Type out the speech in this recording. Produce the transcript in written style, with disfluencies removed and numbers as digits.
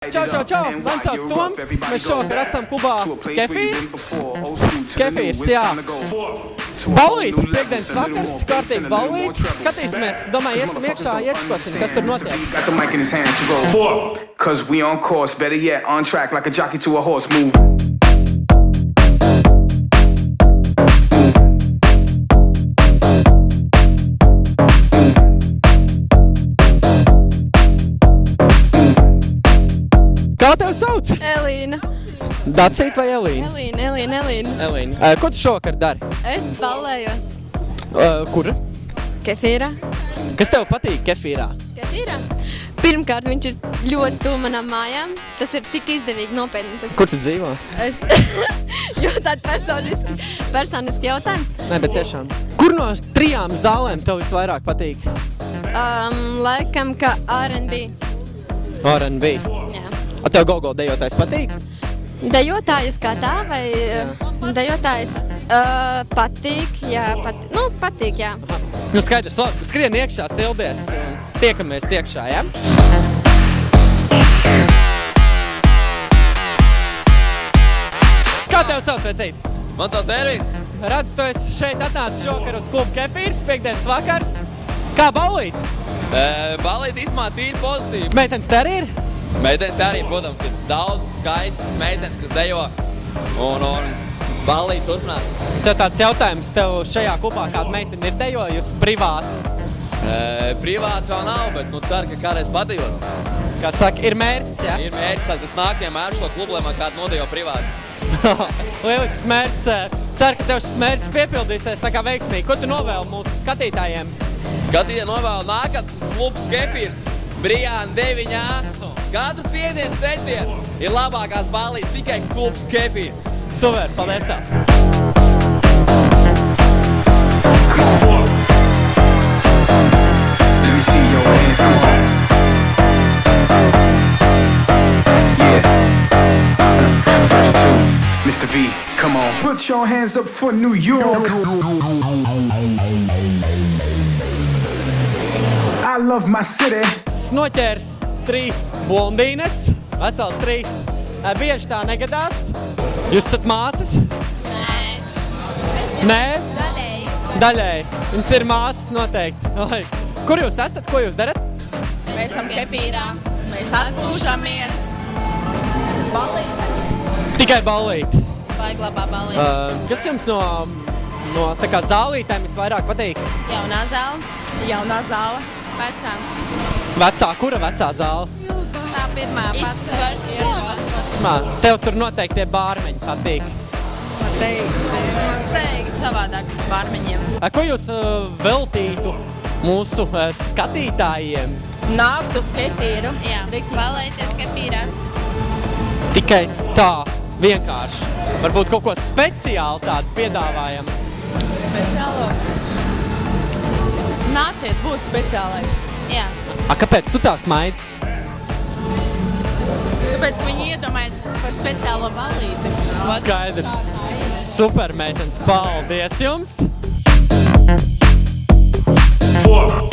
Čau, man sauc Toms, mēs šovakar esam klubā Kefīrs, jā. Ballīt, piekdienas vakars, kārtīgi ballīt, skatīsimies, domāju, iesim iekšā, iečkosim, kas tur notiek. Cause we on course, better yet, on track like a jockey to a horse move. Kā tev sauc? Elīna. Dacīt vai Elīna? Elīna. Elīna. Ko tu šovakar dari? Es ballējos. Kur? Kefīrā. Kas tev patīk kefīrā? Kefīrā? Pirmkārt, viņš ir ļoti tuvu manām mājām. Tas ir tik izdevīgi nopietni. Kur tu dzīvo? Jo tādi personiski jautājumi. Nē, bet tiešām. Kur no 3 zālēm tev visvairāk patīk? Laikam, ka R&B. R&B. Jā. A tev go-go dejotājs patīk? Dejotājs kā tā vai dejotājs patīk, jā, patīk, jā. Nu skaidrs, labi, skrien iekšā, sildies un tiekamies iekšā, jā? Kā tev sauc, vecīt? Man sauc Ervīns. Redzu, tu esi šeit atnācis šovakar uz klubu Kefīrs, piekdienas vakars. Kā ballīt? Ballīt īstumā tīri pozitīvi. Meitenes te arī ir? Meitenes te arī, protams, ir daudz skaistas meitenes, kas dejo un ballīt turpinās. Tev tāds jautājums, tev šajā klubā kāda meitene ir dejojusi privāti? Privāti vēl nav, bet ceru, ka kādreiz padejos. Kā saka, ir mērķis, jā? Ir mērķis, tas nākamajam mēr šo klubu, lai man kādu nodejo privāti. Lielisks mērķis. Ceru, ka tev šis mērķis piepildīsies tā kā veiksmīgi. Ko tu novēli mūsu skatītājiem? Skatītāji novēlu nākotnes klubs Kefīrs, Brijāna 9A. Katru piekdienas sestdienu ir labākās ballītes tikai klubs Kefīrs. Super, paldies tev! Let me see your hands, come on. Yeah. First two, Mr. V, come on. Put your hands up for New York. I love my city. Noķērs 3 blondīnes, vesels 3. Bieži tā negadās. Jūs esat māsas? Nē? Daļēji. Jums ir māsas noteikti. Kur jūs esat? Ko jūs darat? Mēs esam Kefīrā, mēs atpūšamies. Ballīt. Tikai ballīt. Vajag labā ballīt. Kas jums no tā kā zālītēm visvairāk patīk? Jaunā zāle. Vecā. Vecā? Kura vecā zāle? Tā pirmā pats. Tev tur noteikti tie bārmeņi patīk. Teikt savādāk uz bārmeņiem. Ko jūs veltītu mūsu skatītājiem? Nākt uz Kefīru. Jā, ballēties Kefīrā. Tikai tā, vienkārši. Varbūt kaut ko speciāli tādu piedāvājam. Speciālo. Nāciet, būs speciālais. Jā. Kāpēc tu tā smaidi? Tāpēc, ka viņi iedomājas par speciālo ballīti. Skaidrs. Super, meitenes, paldies jums! 4